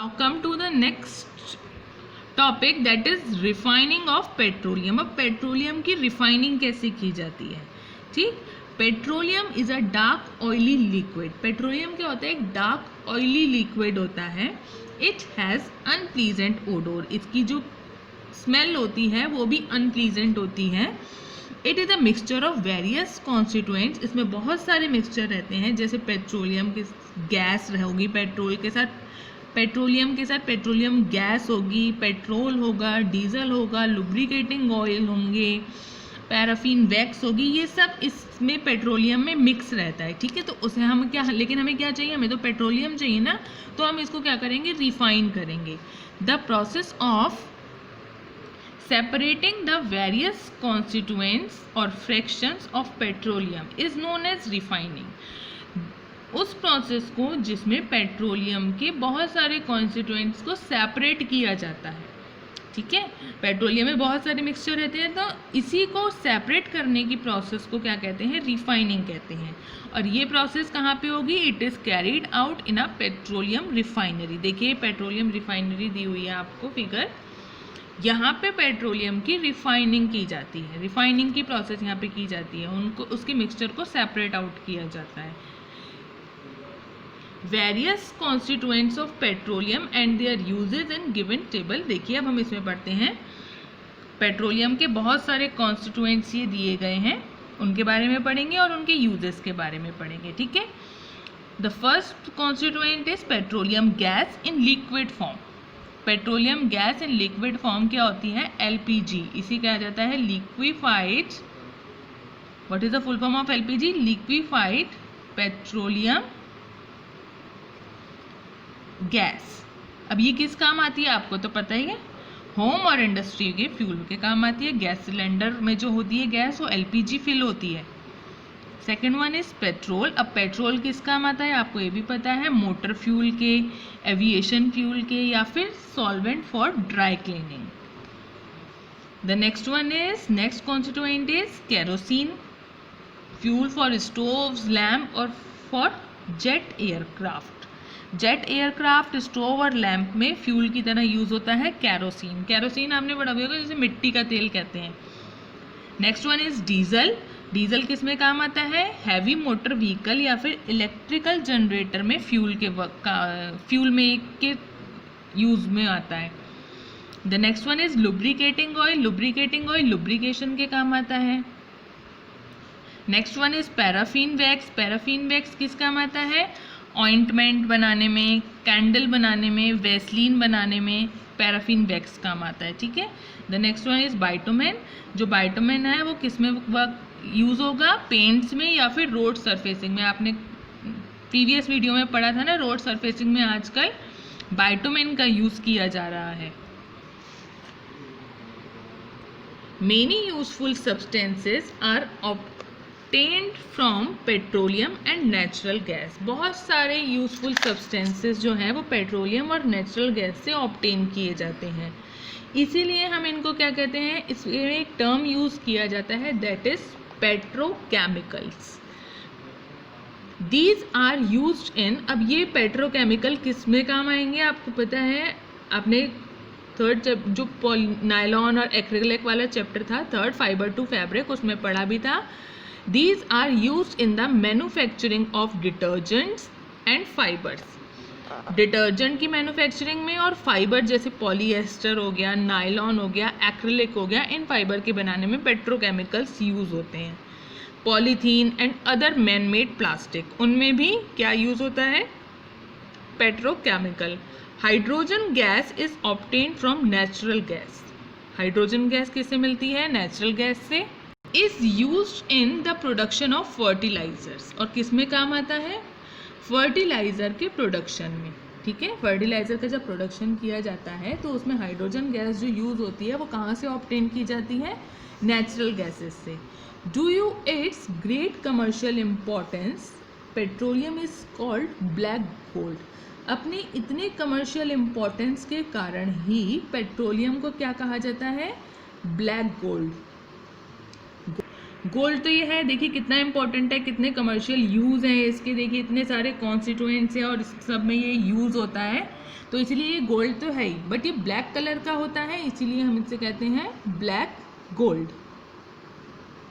Now come to the next topic that is refining of petroleum. अब petroleum की refining कैसे की जाती है, ठीक। Petroleum is a dark oily liquid. Petroleum क्या होता है? एक डार्क ऑयली लिक्विड होता है। It has unpleasant odour. इसकी जो स्मेल होती है वो भी अनप्लीजेंट होती है। It is a mixture of various constituents. इसमें बहुत सारे मिक्सचर रहते हैं, जैसे पेट्रोलियम की गैस होगी, पेट्रोलियम के साथ पेट्रोलियम गैस होगी, पेट्रोल होगा, डीजल होगा, लुब्रिकेटिंग ऑयल होंगे, पैराफिन वैक्स होगी। ये सब इसमें पेट्रोलियम में मिक्स रहता है, ठीक है। तो उसे हम क्या, लेकिन हमें क्या चाहिए? हमें तो पेट्रोलियम चाहिए ना, तो हम इसको क्या करेंगे? रिफाइन करेंगे। The process of separating the various constituents or fractions of petroleum is known as refining। उस प्रोसेस को जिसमें पेट्रोलियम के बहुत सारे कॉन्स्टिट्यूएंट्स को सेपरेट किया जाता है, ठीक है। पेट्रोलियम में बहुत सारे मिक्सचर रहते हैं, तो इसी को सेपरेट करने की प्रोसेस को क्या कहते हैं? रिफाइनिंग कहते हैं। और ये प्रोसेस कहाँ पे होगी? It is carried out in a petroleum refinery. देखिए पेट्रोलियम रिफाइनरी दी हुई है आपको फिगर, यहाँ पे पेट्रोलियम की रिफाइनिंग की जाती है। रिफाइनिंग की प्रोसेस यहाँ पे की जाती है, उनको उसके मिक्सचर को सेपरेट आउट किया जाता है। Various constituents of petroleum and their uses in given table. देखिए अब हम इसमें पढ़ते हैं। पेट्रोलियम के बहुत सारे कॉन्स्टिट्यूएंट्स ये दिए गए हैं, उनके बारे में पढ़ेंगे और उनके यूजेस के बारे में पढ़ेंगे, ठीक है। The first constituent is petroleum gas in liquid form. Petroleum gas in liquid form क्या होती है? LPG। इसी कहा जाता है liquefied. What is the full form of LPG? Liquefied petroleum gas. अब ये किस काम आती है? आपको तो पता ही है, होम और इंडस्ट्री के फ्यूल के काम आती है। गैस सिलेंडर में जो होती है गैस, वो LPG फिल होती है। Second one is petrol. अब पेट्रोल किस काम आता है? आपको ये भी पता है, मोटर फ्यूल के, एविएशन फ्यूल के, या फिर solvent for dry cleaning. The next one is, next constituent is kerosene, fuel for stoves, lamp और for jet aircraft. Jet aircraft, stove और लैम्प में फ्यूल की तरह यूज होता है केरोसिन। केरोसिन आपने पढ़ा होगा, जैसे मिट्टी का तेल कहते हैं। Next one is diesel. Diesel किस में काम आता है? हैवी मोटर व्हीकल या फिर इलेक्ट्रिकल जनरेटर में फ्यूल में के यूज में आता है। The next one is lubricating oil. Lubricating oil lubrication के काम आता है। Next one is paraffin wax. Paraffin wax किस काम आता है? ऑइंटमेंट बनाने में, कैंडल बनाने में, वैसलीन बनाने में पैराफिन वैक्स काम आता है, ठीक है। The next one is bitumen. जो बाइटुमेन है वो किस में यूज़ होगा? पेंट्स में या फिर रोड सरफेसिंग में। आपने प्रीवियस वीडियो में पढ़ा था ना, रोड सरफेसिंग में आजकल बाइटुमेन का यूज़ किया जा रहा है। Many useful substances are obtained from petroleum and natural gas. बहुत सारे यूजफुल सब्सटेंसेस जो हैं वो पेट्रोलियम और नेचुरल गैस से ऑब्टेन किए जाते हैं, इसीलिए हम इनको क्या कहते हैं? इसमें एक टर्म यूज़ किया जाता है, that is petrochemicals. These are used in, अब ये पेट्रोकेमिकल किस में काम आएंगे? आपको पता है, आपने थर्ड जो नायलॉन और एक्रिलिक वाला चैप्टर था, थर्ड फाइबर टू फैब्रिक, उसमें पढ़ा भी था। These are used in the manufacturing of detergents and fibres. Detergent की मैन्युफैक्चरिंग में और फाइबर जैसे पॉलीएस्टर हो गया, नायलॉन हो गया, एक्रिलिक हो गया, इन फाइबर के बनाने में पेट्रोकेमिकल्स यूज होते हैं। Polythene and other man made plastic, उनमें भी क्या यूज होता है? Petrochemical. Hydrogen gas is obtained from natural gas. Hydrogen gas किससे मिलती है? नेचुरल गैस से। Is used in the production of fertilisers, और किस में काम आता है? फर्टिलाइज़र के प्रोडक्शन में, ठीक है। फर्टिलाइज़र का जब प्रोडक्शन किया जाता है तो उसमें हाइड्रोजन गैस जो यूज़ होती है वो कहाँ से ऑब्टेन की जाती है? नेचुरल गैसेस से। Do you it's great commercial importance, petroleum is called black gold. अपने इतने कमर्शियल इम्पोर्टेंस के कारण ही पेट्रोलियम को क्या कहा जाता है? Black gold. गोल्ड तो ये है, देखिए कितना इंपॉर्टेंट है, कितने कमर्शियल यूज़ हैं इसके, देखिए इतने सारे कॉन्स्टिट्यूएंट्स हैं और इस सब में ये यूज़ होता है, तो इसलिए ये गोल्ड तो है ही, बट ये ब्लैक कलर का होता है, इसीलिए हम इससे कहते हैं ब्लैक गोल्ड।